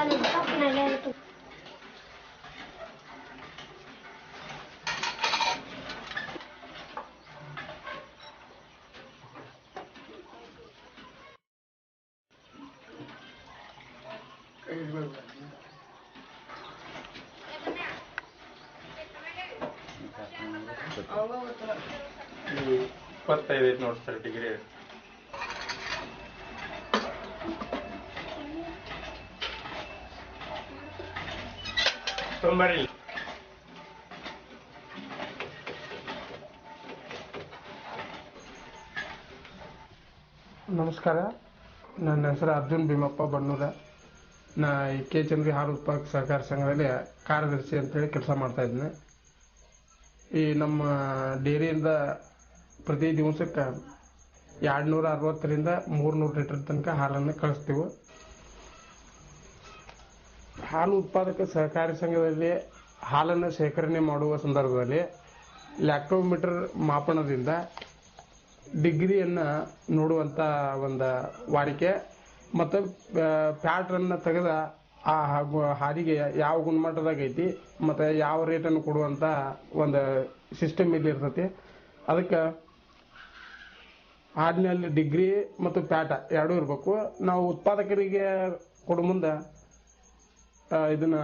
25 ಐತಿ ನೋಡಿ sir degree. ತೊಂಬರಿ ನಮಸ್ಕಾರ, ನನ್ನ ಹೆಸರು ಅರ್ಜುನ್ ಭೀಮಪ್ಪ ಬಣ್ಣೂರ. ನಾ ಕೆ ಚಂದ್ರಿ ಹಾಲು ಉತ್ಪಾದಕ ಸಹಕಾರ ಸಂಘದಲ್ಲಿ ಕಾರ್ಯದರ್ಶಿ ಅಂತೇಳಿ ಕೆಲಸ ಮಾಡ್ತಾ ಇದ್ದೀನಿ. ಈ ನಮ್ಮ ಡೇರಿಯಿಂದ ಪ್ರತಿ ದಿವಸಕ್ಕೆ 260ರಿಂದ 300 ಲೀಟರ್ ತನಕ ಹಾಲನ್ನು ಕಳಿಸ್ತೀವಿ. ಹಾಲು ಉತ್ಪಾದಕ ಸಹಕಾರಿ ಸಂಘದಲ್ಲಿ ಹಾಲನ್ನು ಶೇಖರಣೆ ಮಾಡುವ ಸಂದರ್ಭದಲ್ಲಿ ಲ್ಯಾಕ್ಟೋಮೀಟರ್ ಮಾಪನದಿಂದ ಡಿಗ್ರಿಯನ್ನು ನೋಡುವಂಥ ಒಂದು ವಾಡಿಕೆ ಮತ್ತು ಪ್ಯಾಟ್ರನ್ನು ತೆಗೆದ ಆ ಹಾಲಿಗೆ ಯಾವ ಗುಣಮಟ್ಟದಾಗ ಐತಿ ಮತ್ತು ಯಾವ ರೇಟನ್ನು ಕೊಡುವಂಥ ಒಂದು ಸಿಸ್ಟಮ್ ಇಲ್ಲಿ ಇರ್ತೈತಿ. ಅದಕ್ಕೆ ಹಾಲಿನಲ್ಲಿ ಡಿಗ್ರಿ ಮತ್ತು ಪ್ಯಾಟ ಎರಡೂ ಇರಬೇಕು. ನಾವು ಉತ್ಪಾದಕರಿಗೆ ಕೊಡೋ ಮುಂದೆ ಇದನ್ನು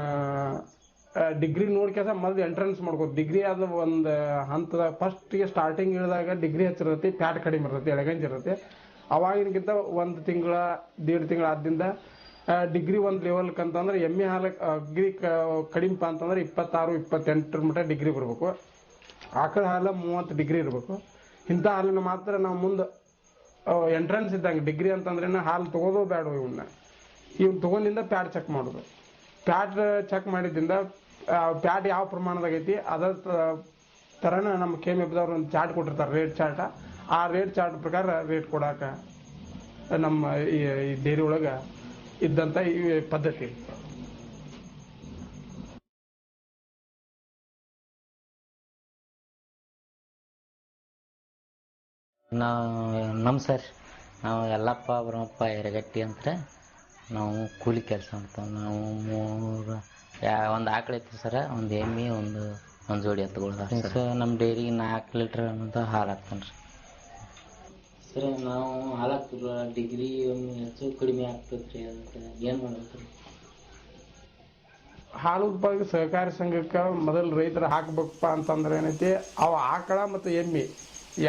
ಡಿಗ್ರಿ ನೋಡ್ಕೆಸ ಮೊದಲು ಎಂಟ್ರೆನ್ಸ್ ಮಾಡ್ಕೋದು. ಡಿಗ್ರಿ ಆದ ಒಂದು ಹಂತದ ಫಸ್ಟಿಗೆ ಸ್ಟಾರ್ಟಿಂಗ್ ಇಳಿದಾಗ ಡಿಗ್ರಿ ಹೆಚ್ಚಿರ್ತೈತಿ, ಪ್ಯಾಟ್ ಕಡಿಮೆ ಇರ್ತೈತಿ, ಎಳೆಗಂಜ್ ಇರ್ತೈತಿ. ಅವಾಗಿನಕ್ಕಿಂತ 1 ತಿಂಗಳ 1.5 ತಿಂಗಳ ಆದ್ದಿಂದ ಡಿಗ್ರಿ ಒಂದು ಲೆವೆಲ್ಕ್ ಅಂತಂದ್ರೆ ಎಮ್ಮೆ ಹಾಲು ಅಗ್ರಿ ಕಡಿಮೆ ಅಂತಂದ್ರೆ 26-28 ಮಟ್ಟ ಡಿಗ್ರಿ ಬರಬೇಕು. ಆಕಳ ಹಾಲು 30 ಡಿಗ್ರಿ ಇರಬೇಕು. ಇಂಥ ಹಾಲನ್ನು ಮಾತ್ರ ನಾವು ಮುಂದೆ ಎಂಟ್ರೆನ್ಸ್ ಇದ್ದಂಗೆ ಡಿಗ್ರಿ ಅಂತಂದ್ರೆ ಹಾಲು ತೊಗೋದು ಬೇಡ, ಇವ್ನು ತೊಗೊಂಡಿಂದ ಪ್ಯಾಟ್ ಚೆಕ್ ಮಾಡೋದು. ಪ್ಯಾಟ್ ಚೆಕ್ ಮಾಡಿದ್ದಿಂದ ಪ್ಯಾಟ್ ಯಾವ ಪ್ರಮಾಣದಾಗ ಐತಿ ಅದ್ರ ಥರನ ನಮ್ಮ KMFದವ್ರು ಒಂದು ಚಾರ್ಟ್ ಕೊಟ್ಟಿರ್ತಾರೆ, ರೇಟ್ ಚಾರ್ಟ. ಆ ರೇಟ್ ಚಾರ್ಟ್ ಪ್ರಕಾರ ರೇಟ್ ಕೊಡಾಕ ನಮ್ಮ ಈ ಡೇರಿ ಒಳಗೆ ಇದ್ದಂಥ ಈ ಪದ್ಧತಿ. ನಮ್ಮ ಸರ್, ನಾವು ಯಲ್ಲಪ್ಪ ಬ್ರಹ್ಮಪ್ಪ ಯರಗಟ್ಟಿ ಅಂತ ನಾವು ಕೂಲಿ ಕೆಲಸ ಮಾಡ್ತೇವೆ. ನಾವು ಒಂದು ಆಕಳು ಐತಿ ಸರ, ಒಂದು ಎಮ್ಮೆ, ಒಂದು ಜೋಡಿ ಎತ್ತುಗಳು ಸರ್. ನಮ್ಮ ಡೈರಿಗೆ 4 ಲೀಟ್ರ್ ಅಂತ ಹಾಲು ಹಾಕ್ತಾನೆ ರೀ ಸರ್. ನಾವು ಹಾಲು ಹಾಕ್ತಿಲ್ಲ, ಡಿಗ್ರಿ ಹೆಚ್ಚು ಕಡಿಮೆ ಆಗ್ತೈತೆ ರೀ. ಅದಕ್ಕೆ ಏನು ಮಾಡ್ಬೇಕು ರೀ? ಹಾಲು ಉತ್ಪಾದಕ ಸಹಕಾರಿ ಸಂಘಕ್ಕೆ ಮೊದಲು ರೈತರು ಹಾಕ್ಬೇಕಪ್ಪ ಅಂತಂದ್ರೆ ಏನೈತಿ, ಅವು ಆಕಳ ಮತ್ತು ಎಮ್ಮೆ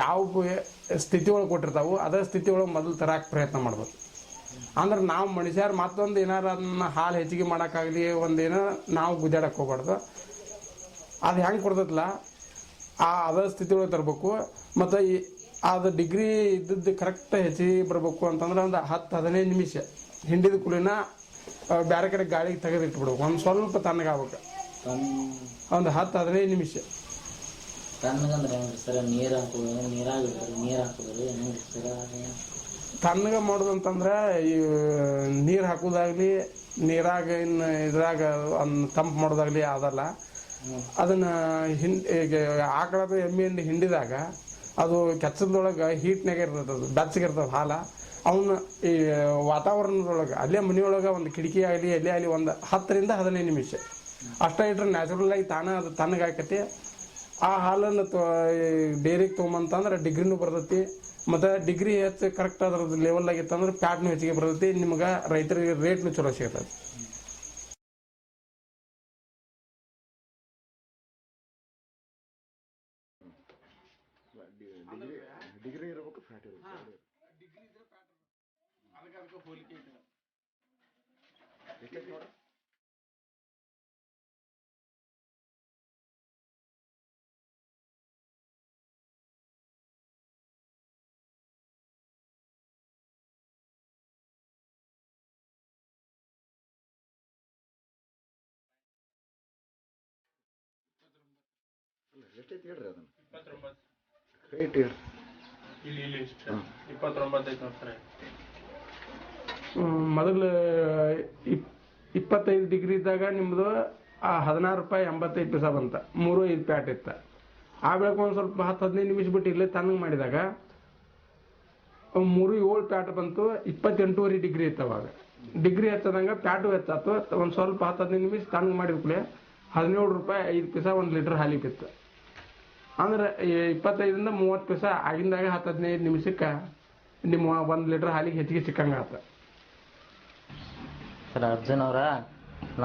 ಯಾವ ಸ್ಥಿತಿ ಒಳಗೆ ಕೊಟ್ಟಿರ್ತಾವೆ ಅದೇ ಸ್ಥಿತಿ ಒಳಗೆ ಮೊದಲು ತರಕ್ಕೆ ಪ್ರಯತ್ನ ಮಾಡ್ಬೇಕು. ಅಂದ್ರೆ ನಾವು ಮನುಷ್ಯರು ಮತ್ತೊಂದು ಏನಾರು ಅದನ್ನ ಹಾಲು ಹೆಚ್ಚಿಗೆ ಮಾಡೋಕ್ಕಾಗಲಿ ಒಂದೇನೋ ನಾವು ಗುದ್ದಾಡಕ್ಕೆ ಹೋಗ್ಬಾರ್ದು. ಅದು ಹೆಂಗೆ ಕೊಡ್ತೈತಲ್ಲ ಅದೇ ಸ್ಥಿತಿ ಒಳಗೆ ತರಬೇಕು. ಮತ್ತು ಅದು ಡಿಗ್ರಿ ಇದ್ದದ್ದು ಕರೆಕ್ಟ್ ಹೆಚ್ಚಿಗೆ ಬರಬೇಕು ಅಂತಂದ್ರೆ ಒಂದು 10-15 ನಿಮಿಷ ಹಿಂಡಿದ ಕೂಲಿನ ಬೇರೆ ಕಡೆ ಗಾಳಿಗೆ ತೆಗೆದಿಟ್ಬಿಡ್ಬೇಕು. ಒಂದು ಸ್ವಲ್ಪ ತಣ್ಣಗಾಗ್ಬೇಕು, ಒಂದು 10-15 ನಿಮಿಷ. ತಣ್ಣಗೆ ಮಾಡೋದಂತಂದ್ರೆ ಈ ನೀರು ಹಾಕೋದಾಗ್ಲಿ, ನೀರಾಗ ಇದ್ರಾಗ ತಂಪು ಮಾಡೋದಾಗ್ಲಿ ಅದಲ್ಲ. ಅದನ್ನ ಈಗ ಆಕಳದ ಎಮ್ಮೆ ಹಿಂಡಿದಾಗ ಅದು ಕೆಚ್ಚದೊಳಗೆ ಹೀಟ್ನಾಗ ಇರ್ತದೆ, ಅದು ಬೆಚ್ಚಗಿರ್ತದೆ ಹಾಲ. ಅವನ್ನ ಈ ವಾತಾವರಣದೊಳಗೆ ಅಲ್ಲೇ ಮನೆಯೊಳಗೆ ಒಂದು ಕಿಟಕಿ ಆಗಲಿ ಎಲ್ಲೇ ಆಗಲಿ ಒಂದು 10-15 ನಿಮಿಷ ಅಷ್ಟೇ ಇಟ್ರೆ ನ್ಯಾಚುರಲ್ ಆಗಿ ತಾನೇ ಅದು ತಣ್ಣಗಾಕತಿ. ಆ ಹಾಲನ್ನು ಡೈರಿಗೆ ತೊಗೊಂಬಂತಂದ್ರೆ ಡಿಗ್ರಿನೂ ಬರ್ತೈತಿ, ಮತ್ತು ಡಿಗ್ರಿ ಹೆಚ್ಚು ಕರೆಕ್ಟ್ ಅದ್ರದ್ದು ಲೆವೆಲ್ ಆಗಿತ್ತಂದ್ರೆ ಪ್ಯಾಟ್ನು ಹೆಚ್ಚಿಗೆ ಬರ್ತೈತಿ, ನಿಮ್ಗೆ ರೈತರಿಗೆ ರೇಟ್ನು ಚಲೋ ಸಿಗ್ತೈತಿ. ಡಿಗ್ರಿ ಇರಬೇಕು, ಫ್ಯಾಟ್ ಇರಬೇಕು. ಎಷ್ಟೈತಿ ಹೇಳ್ರಿ ಅದನ್ನು? 29 ರೇಟ್ ಹೇಳ್ರಿ. ಇಲ್ಲಿ 29 ಐತೆ ನೋಡ್ತಾರೆ. ಮೊದಲು 25 ಡಿಗ್ರಿ ಇದ್ದಾಗ ನಿಮ್ಮದು ₹16.85 ಬಂತ, 3.5 ಪ್ಯಾಟ್ ಇತ್ತು. ಆ ಬೆಳಕು ಒಂದು ಸ್ವಲ್ಪ 10-15 ನಿಮಿಷ ಬಿಟ್ಟು ಇಲ್ಲೇ ತಣ್ಣಗೆ ಮಾಡಿದಾಗ 3.7 ಪ್ಯಾಟ್ ಬಂತು. 28.5 ಡಿಗ್ರಿ ಇತ್ತು ಅವಾಗ. ಡಿಗ್ರಿ ಹೆಚ್ಚದಂಗ ಪ್ಯಾಟು ಹೆಚ್ಚಾತು. ಒಂದು ಸ್ವಲ್ಪ 10-15 ನಿಮಿಷ ತಣ್ಣಗೆ ಮಾಡಿದ್ಕೂಲೆ 17 ರೂಪಾಯಿ 5 ಪೈಸಾ 1 ಲೀಟರ್ ಹಾಲಿಗೆ ಬಿತ್ತು. ಅಂದ್ರೆ 25ರಿಂದ 30 ಪೈಸಾ ಆಗಿಂದಾಗ 10-15 ನಿಮಿಷಕ್ಕೆ ನಿಮ್ಮ 1 ಲೀಟರ್ ಹಾಲಿಗೆ ಹೆಚ್ಚಿಗೆ ಸಿಕ್ಕಂಗಾತ. ಸರ್ ಅರ್ಜುನ್ ಅವರ,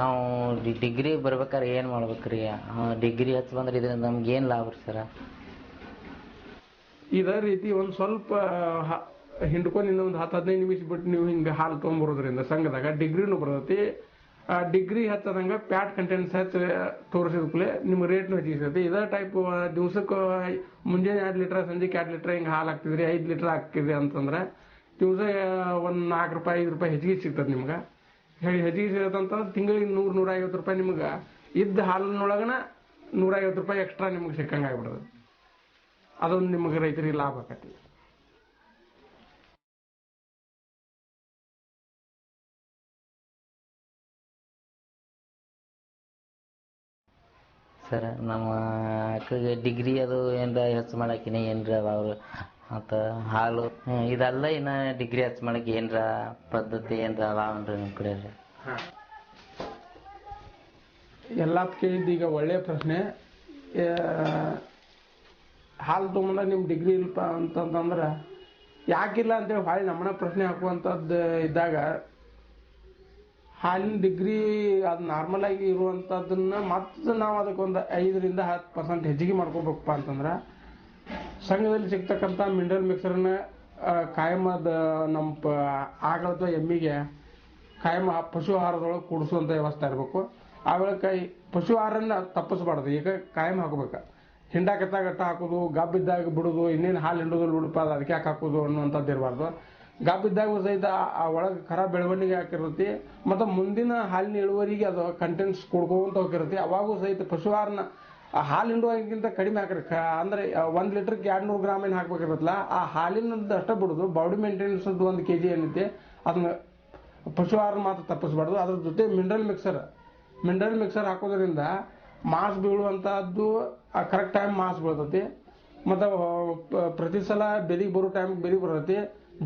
ನಾವು ಡಿಗ್ರಿ ಬರ್ಬೇಕಾದ್ರೆ ಏನು ಮಾಡ್ಬೇಕ್ರಿ? ಡಿಗ್ರಿ ಹಚ್ಚಿ ಬಂದ್ರೆ ಇದರಿಂದ ನಮ್ಗೆ ಏನು ಲಾಭ ರೀ ಸರ? ಇದೇ ರೀತಿ ಒಂದು ಸ್ವಲ್ಪ ಹಿಂಡ್ಕೊಂಡು ಇನ್ನೊಂದು 10-15 ನಿಮಿಷ ಬಿಟ್ಟು ನೀವು ಹಿಂಗೆ ಹಾಲು ತೊಗೊಂಬರೋದ್ರಿಂದ ಸಂಘದಾಗ ಡಿಗ್ರಿನೂ ಬರ್ತೈತಿ. ಡಿಗ್ರಿ ಹಚ್ಚದಂಗ ಪ್ಯಾಟ್ ಕಂಟೆಂಟ್ಸ್ ಹೆಚ್ಚು ತೋರಿಸಿದ್ಕೂಲೆ ನಿಮ್ಗೆ ರೇಟ್ನು ಹೆಚ್ಚಿಗೆ ಸಿಗುತ್ತೆ. ಇದೇ ಟೈಪ್ ದಿವ್ಸಕ್ಕೆ ಮುಂಜಾನೆ 2 ಲೀಟ್ರ್ ಸಂಜೆಗೆ 2 ಲೀಟ್ರ್ ಹಿಂಗೆ ಹಾಲು ಹಾಕ್ತಿದ್ರಿ, 5 ಲೀಟ್ರ್ ಹಾಕ್ತಿದ್ರಿ ಅಂತಂದ್ರೆ ದಿವಸ ಒಂದು 4 ರೂಪಾಯಿ 5 ರೂಪಾಯಿ ಹೆಚ್ಚಿಗೆ ಸಿಗ್ತದೆ. ನಿಮ್ಗೆ ಹೆಚ್ಚಿಗೆ ಸಿಗತ್ತಂತಂದ್ರೆ ತಿಂಗಳಿಗೆ 100-150 ರೂಪಾಯಿ ನಿಮ್ಗೆ ಇದ್ದ ಹಾಲಿನೊಳಗನ 150 ರೂಪಾಯಿ ಎಕ್ಸ್ಟ್ರಾ ನಿಮ್ಗೆ ಸಿಕ್ಕಂಗೆ ಆಗ್ಬಿಡೋದು. ಅದೊಂದು ನಿಮಗೆ ರೈತರಿಗೆ ಲಾಭ ಆಕತಿ. ಸರ್ ನಮ್ಮ ಅಕ್ಕಗೆ ಡಿಗ್ರಿ ಅದು ಏನ್ರ ಹೆಚ್ಚು ಮಾಡಾಕಿನ ಏನ್ರ ಅವರು ಮತ್ತು ಹಾಲು ಇದೆಲ್ಲ ಇನ್ನು ಡಿಗ್ರಿ ಹೆಚ್ಚು ಮಾಡಕ್ಕೆ ಏನ್ರ ಪದ್ಧತಿ ಏನ್ರ ಅದಾವನ್ರಿ ನಿಮ್ಮ ಕಡೆ ರೀ? ಎಲ್ಲ ಕೇಳಿದ್ದು ಈಗ ಒಳ್ಳೆಯ ಪ್ರಶ್ನೆ. ಹಾಲು ತೊಗೊಂಡಾಗ ನಿಮ್ಮ ಡಿಗ್ರಿ ಇಲ್ಪ ಅಂತಂದ್ರೆ ಯಾಕಿಲ್ಲ ಅಂತೇಳಿ ಭಾಳ ನಮ್ಮನ್ನ ಪ್ರಶ್ನೆ ಹಾಕುವಂಥದ್ದು ಇದ್ದಾಗ ಹಾಲಿನ ಡಿಗ್ರಿ ಅದು ನಾರ್ಮಲ್ ಆಗಿ ಇರುವಂಥದ್ದನ್ನ ಮತ್ತೆ ನಾವು ಅದಕ್ಕೊಂದು 5-10% ಹೆಚ್ಚಿಗೆ ಮಾಡ್ಕೋಬೇಕಪ್ಪ ಅಂತಂದ್ರೆ ಸಂಘದಲ್ಲಿ ಸಿಗ್ತಕ್ಕಂಥ ಮಿನರಲ್ ಮಿಕ್ಸರ್ನ ಕಾಯಮದ ನಮ್ಮ ಆಕಳ ಅಥವಾ ಎಮ್ಮಿಗೆ ಕಾಯಮ ಪಶು ಆಹಾರದೊಳಗೆ ಕೂಡಿಸುವಂಥ ವ್ಯವಸ್ಥೆ ಇರಬೇಕು. ಆಮೇಲೆ ಪಶು ಆಹಾರನ ತಪ್ಪಿಸ್ಬಾರ್ದು. ಈಗ ಕಾಯಂ ಹಾಕೋಬೇಕು. ಹಿಂಡಾಕತ್ತಾಗ ಅಟ್ಟ ಹಾಕೋದು, ಗಬ್ಬಿದ್ದಾಗ ಬಿಡೋದು, ಇನ್ನೇನು ಹಾಲು ಹಿಂಡೋದು ಉಡುಪಾದ ಅದಕ್ಕೆ ಯಾಕೆ ಹಾಕೋದು ಅನ್ನುವಂಥದ್ದು ಇರಬಾರ್ದು. ಗಬ್ಬಿದ್ದಾಗ ಸಹಿತ ಆ ಒಳಗೆ ಖರ ಬೆಳವಣಿಗೆ ಹಾಕಿರ್ತೈತಿ ಮತ್ತು ಮುಂದಿನ ಹಾಲಿನ ಇಳುವರಿಗೆ ಅದು ಕಂಟೆಂಟ್ಸ್ ಕೊಡ್ಕೊಂತ ಹೋಗಿರ್ತೈತಿ. ಅವಾಗೂ ಸಹಿತ ಪಶು ಆಹಾರನ ಹಾಲು ಹಿಂಡುವಾಗಿಂತ ಕಡಿಮೆ ಹಾಕ್ರಿ. ಅಂದರೆ 1 ಲೀಟ್ರಿಗೆ 200 ಗ್ರಾಮ್ ಏನು ಹಾಕ್ಬೇಕಿರುತ್ತಲ್ಲ ಆ ಹಾಲಿನದ್ದು ಅಷ್ಟೇ ಬಿಡೋದು. ಬಾಡಿ ಮೇಂಟೆನೆನ್ಸ್ 1 kg ಏನೈತಿ ಅದನ್ನ ಪಶು ಆಹಾರ ಮಾತ್ರ ತಪ್ಪಿಸ್ಬಾರ್ದು. ಅದ್ರ ಜೊತೆ ಮಿನರಲ್ ಮಿಕ್ಸರ್ ಹಾಕೋದ್ರಿಂದ ಮಾಸ್ ಬೀಳುವಂಥದ್ದು ಕರೆಕ್ಟ್ ಟೈಮ್ ಮಾಸ್ ಬೀಳ್ತೈತಿ. ಮತ್ತು ಪ್ರತಿ ಸಲ ಬೆದಿಗೆ ಬರೋ ಟೈಮ್ಗೆ ಬೆದಿಗೆ ಬರ್ತೈತಿ.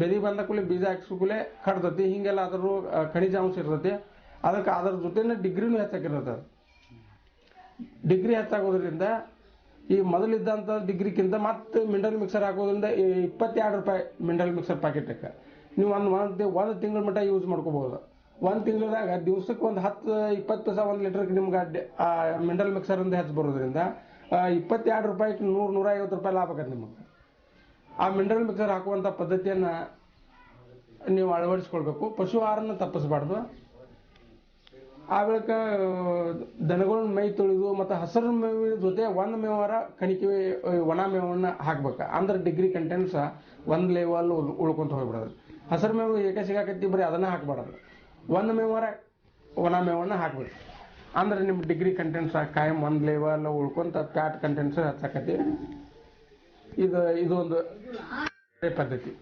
ಬೆದಿಗೆ ಬಂದ ಕೂಡಲೇ ಬೀಜ ಹಾಕ್ಸ್ಕೂಲೆ ಕಟ್ತೈತಿ. ಹೀಗೆಲ್ಲ ಅದ್ರ ಖನಿಜಾಂಶ ಇರ್ತೈತಿ. ಅದಕ್ಕೆ ಅದ್ರ ಜೊತೆನೇ ಡಿಗ್ರಿನೂ ಹೆಚ್ಚಾಗಿರ್ತದೆ. ಡಿಗ್ರಿ ಹೆಚ್ಚಾಗೋದ್ರಿಂದ ಈ ಮೊದಲಿದ್ದಂಥ ಡಿಗ್ರಿಗಿಂತ ಮತ್ತೆ ಮಿನರಲ್ ಮಿಕ್ಸರ್ ಹಾಕೋದ್ರಿಂದ 22 ರೂಪಾಯಿ ಮಿನರಲ್ ಮಿಕ್ಸರ್ ಪ್ಯಾಕೆಟಕ್ಕೆ ನೀವು ಒಂದು ತಿಂಗಳ ಮಟ್ಟ ಯೂಸ್ ಮಾಡ್ಕೋಬಹುದು. 1 ತಿಂಗಳದಾಗ ದಿವ್ಸಕ್ಕೆ ಒಂದು 10-20 ಪೈಸಾ 1 ಲೀಟರ್ಗೆ ನಿಮ್ಗೆ ಮಿನರಲ್ ಮಿಕ್ಸರಿಂದ ಹೆಚ್ಚು ಬರೋದ್ರಿಂದ 22 ರೂಪಾಯಿಗೆ 100-150 ರೂಪಾಯಿ ಲಾಭ ಆಗತ್ತೆ ನಿಮಗೆ. ಆ ಮಿನರಲ್ ಮಿಕ್ಸರ್ ಹಾಕುವಂಥ ಪದ್ಧತಿಯನ್ನು ನೀವು ಅಳವಡಿಸ್ಕೊಳ್ಬೇಕು. ಪಶು ಆಹಾರನ ತಪ್ಪಿಸಬಾರ್ದು. ಆ ಬಳಿಕ ದನಗಳನ್ನ ಮೈ ತೊಳೆದು ಮತ್ತು ಹಸಿರು ಮೇವಿನ ಜೊತೆ ಒಂದು ಮೇವಾರ ಕಣಿಕೆ ಒಣ ಮೇವನ್ನು ಹಾಕ್ಬೇಕು. ಅಂದ್ರೆ ಡಿಗ್ರಿ ಕಂಟೆಂಟ್ಸ್ ಒಂದು ಲೆವೆಲ್ ಉಳ್ಕೊಂತ ಹೋಗ್ಬಿಡೋದು. ಹಸಿರು ಮೇವು ಏಕೆ ಸಿಗಾಕತ್ತಿ ಬರೀ ಅದನ್ನ ಹಾಕ್ಬಾರ್ದು. ಒಂದು ಮೇವಾರ ಒಣ ಮೇವನ್ನು ಹಾಕ್ಬೇಕು. ಅಂದ್ರೆ ನಿಮ್ಮ ಡಿಗ್ರಿ ಕಂಟೆಂಟ್ಸ್ ಕಾಯಂ 1 ಲೆವೆಲ್ ಉಳ್ಕೊಂತ ಫ್ಯಾಟ್ ಕಂಟೆಂಟ್ಸ್ ಹೆಚ್ಚಾಕತಿ. ಇದು ಒಂದು ಪದ್ಧತಿ.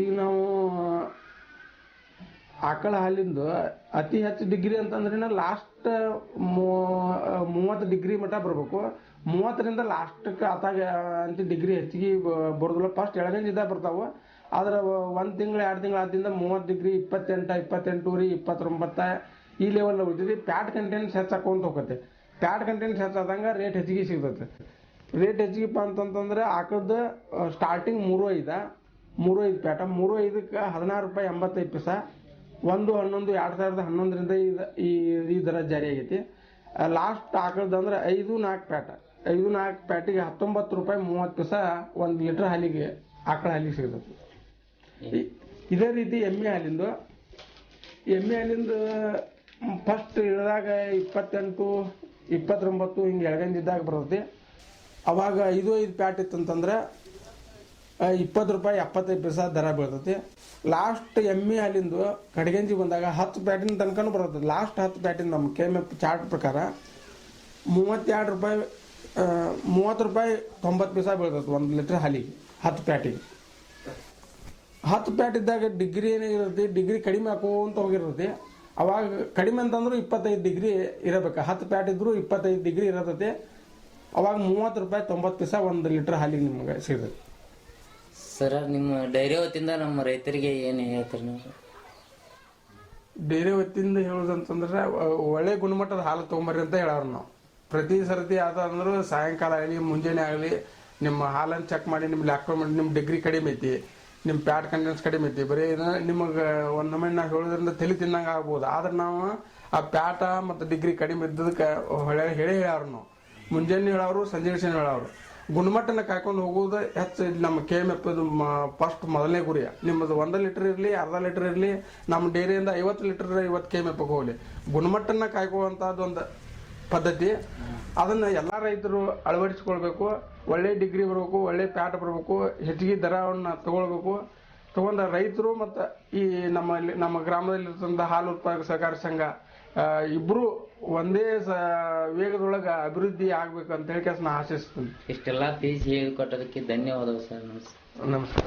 ಈಗ ನಾವು ಆಕಳ ಹಾಲಿಂದು ಅತಿ ಹೆಚ್ಚು ಡಿಗ್ರಿ ಅಂತಂದ್ರೆ ಲಾಸ್ಟ್ 30 ಡಿಗ್ರಿ ಮಟ್ಟ ಬರಬೇಕು. 30ರಿಂದ ಲಾಸ್ಟಕ್ಕೆ ಆತಾಗ ಅಂತ ಡಿಗ್ರಿ ಹೆಚ್ಚಿಗೆ ಬರೋದಿಲ್ಲ. ಫಸ್ಟ್ ಎಳಗಂಜಿದ್ದಾಗ ಬರ್ತಾವೆ. ಆದ್ರೆ 1 ತಿಂಗಳು 2 ತಿಂಗಳು ಆದಿಂದ 30 ಡಿಗ್ರಿ 28, 28 29 ಈ ಲೆವೆಲ್ ಹೋಗ್ತೈತಿ. ಪ್ಯಾಟ್ ಕಂಟೆಂಟ್ಸ್ ಹೆಚ್ಚಾಕೊಂತ ಹೋಗುತ್ತೆ. ಪ್ಯಾಟ್ ಕಂಟೆಂಟ್ಸ್ ಹೆಚ್ಚಾದಂಗೆ ರೇಟ್ ಹೆಚ್ಚಿಗೆ ಸಿಗ್ತೈತೆ. ರೇಟ್ ಹೆಚ್ಚಿಗೆಪ್ಪ ಅಂತಂತಂದ್ರೆ ಆಕಳದ್ದು ಸ್ಟಾರ್ಟಿಂಗ್ 3.5 ಪ್ಯಾಟ 3.5ಕ್ಕೆ 16 ರೂಪಾಯಿ 85 ಪೈಸಾ. 1/11/2011ರಿಂದ ಈ ದರ ಜಾರಿ ಆಗೈತಿ. ಲಾಸ್ಟ್ ಆಕಳದ್ದು ಅಂದ್ರೆ 5-4 ಪ್ಯಾಟ 5-4 ಪ್ಯಾಟಿಗೆ 19 ರೂಪಾಯಿ 30 ಪೈಸಾ 1 ಲೀಟರ್ ಹಾಲಿಗೆ ಆಕಳ ಹಾಲಿಗೆ ಸಿಗ್ತೈತಿ. ಇದೇ ರೀತಿ ಎಮ್ಮೆ ಹಾಲಿಂದು ಫಸ್ಟ್ ಇಳಿದಾಗ 28, 29 ಹಿಂಗೆ ಎಳಗಂಜಿದ್ದಾಗ ಬರ್ತೈತಿ. ಅವಾಗ 5 ಪ್ಯಾಟ್ ಇತ್ತಂತಂದ್ರೆ 20 ರೂಪಾಯಿ 75 ಪೈಸಾ ದರ ಬೀಳ್ತೈತಿ. ಲಾಸ್ಟ್ ಎಮ್ಮೆ ಹಾಲಿಂದು ಕಡೆಗಂಜಿ ಬಂದಾಗ 10 ಪ್ಯಾಟಿನ ತನಕನೂ ಬರ್ತೈತಿ. ಲಾಸ್ಟ್ 10 ಪ್ಯಾಟಿನ ನಮ್ಮ KMF ಚಾರ್ಟ್ ಪ್ರಕಾರ 32 ರೂಪಾಯಿ 30 ರೂಪಾಯಿ 90 ಪೈಸಾ ಬೀಳ್ತೈತಿ 1 ಲೀಟರ್ ಹಾಲಿಗೆ 10 ಪ್ಯಾಟಿಗೆ. 10 ಪ್ಯಾಟ್ ಇದ್ದಾಗ ಡಿಗ್ರಿ ಏನಾಗಿರ್ತೈತಿ, ಡಿಗ್ರಿ ಕಡಿಮೆ ಹಾಕೋಂತ ಹೋಗಿರ್ತೈತಿ. ಅವಾಗ ಕಡಿಮೆ ಅಂತಂದ್ರೂ 25 ಡಿಗ್ರಿ ಇರಬೇಕು. 10 ಪ್ಯಾಟ್ ಇದ್ರು 25 ಡಿಗ್ರಿ ಇರತೈತಿ. ಅವಾಗ 30 ರೂಪಾಯಿ 90 ಪೈಸೆ 1 ಲೀಟರ್ ಹಾಲಿಗೆ ನಿಮ್ಗೆ ಸಿಗ್ತದೆ. ಸರ ನಿಮ್ಮ ಡೈರಿ ವತಿಯಿಂದ ನಮ್ಮ ರೈತರಿಗೆ ಏನು ಹೇಳ್ತೀರಿ ನೀವು? ಡೈರಿ ವತಿಯಿಂದ ಹೇಳೋದಂತಂದ್ರೆ ಒಳ್ಳೆ ಗುಣಮಟ್ಟದ ಹಾಲು ತೊಗೊಂಬರ್ರಿ ಅಂತ ಹೇಳೋರು ನಾವು. ಪ್ರತಿ ಸರ್ತಿ ಆದಂದ್ರೂ ಸಾಯಂಕಾಲ ಆಗಲಿ ಮುಂಜಾನೆ ಆಗಲಿ ನಿಮ್ಮ ಹಾಲನ್ನು ಚೆಕ್ ಮಾಡಿ ನಿಮ್ಮ ಲ್ಯಾಕ್ಟೋ ಮಾಡಿ ನಿಮ್ಮ ಡಿಗ್ರಿ ಕಡಿಮೆ ಐತಿ, ನಿಮ್ಮ ಪ್ಯಾಟ್ ಕಂಟೆನ್ಸ್ ಕಡಿಮೆ ಐತಿ, ಬರೀ ನಿಮಗೆ ಒಂದು ನಮೂನೆ ನಾವು ಹೇಳೋದ್ರಿಂದ ತಲೆ ತಿನ್ನಂಗೆ ಆಗ್ಬೋದು. ಆದ್ರೆ ನಾವು ಆ ಪ್ಯಾಟ ಮತ್ತು ಡಿಗ್ರಿ ಕಡಿಮೆ ಇದ್ದದಕ್ಕೆ ಹೇಳೇ ಹೇಳೋರು ನಾವು. ಮುಂಜಾನೆ ಹೇಳೋರು, ಸಂಜೆ ಹೇಳೋರು. ಗುಣಮಟ್ಟನ ಕಾಯ್ಕೊಂಡು ಹೋಗೋದು ಹೆಚ್ಚು ನಮ್ಮ KMF ಫಸ್ಟ್ ಮೊದಲನೇ ಗುರಿಯ. ನಿಮ್ಮದು 1 ಲೀಟರ್ ಇರಲಿ, ಅರ್ಧ ಲೀಟರ್ ಇರಲಿ, ನಮ್ಮ ಡೈರಿಯಿಂದ 50 ಲೀಟರ್ 50 KMF ಹೋಗಲಿ. ಗುಣಮಟ್ಟನ ಕಾಯ್ಕೊಳ್ಳುವಂಥದ್ದು ಒಂದು ಪದ್ಧತಿ. ಅದನ್ನು ಎಲ್ಲ ರೈತರು ಅಳವಡಿಸ್ಕೊಳ್ಬೇಕು. ಒಳ್ಳೆ ಡಿಗ್ರಿ ಬರಬೇಕು, ಒಳ್ಳೆ ಪ್ಯಾಟ್ ಬರಬೇಕು, ಹೆಚ್ಚಿಗೆ ದರವನ್ನು ತಗೊಳ್ಬೇಕು. ತಗೊಂಡ ರೈತರು ಮತ್ತು ಈ ನಮ್ಮ ಗ್ರಾಮದಲ್ಲಿರ್ತಂಥ ಹಾಲು ಉತ್ಪಾದಕ ಸಹಕಾರ ಸಂಘ ಇಬ್ಬರು ಒಂದೇ ವೇಗದೊಳಗೆ ಅಭಿವೃದ್ಧಿ ಆಗ್ಬೇಕು ಅಂತ ಹೇಳಿ ನಾನು ಆಶಿಸ್ತೀನಿ. ಇಷ್ಟೆಲ್ಲ ತಿಳಿಸಿ ಹೇಳಿಕೊಟ್ಟೋದಕ್ಕೆ ಧನ್ಯವಾದಗಳು ಸರ್. ನಮಸ್ಕಾರ.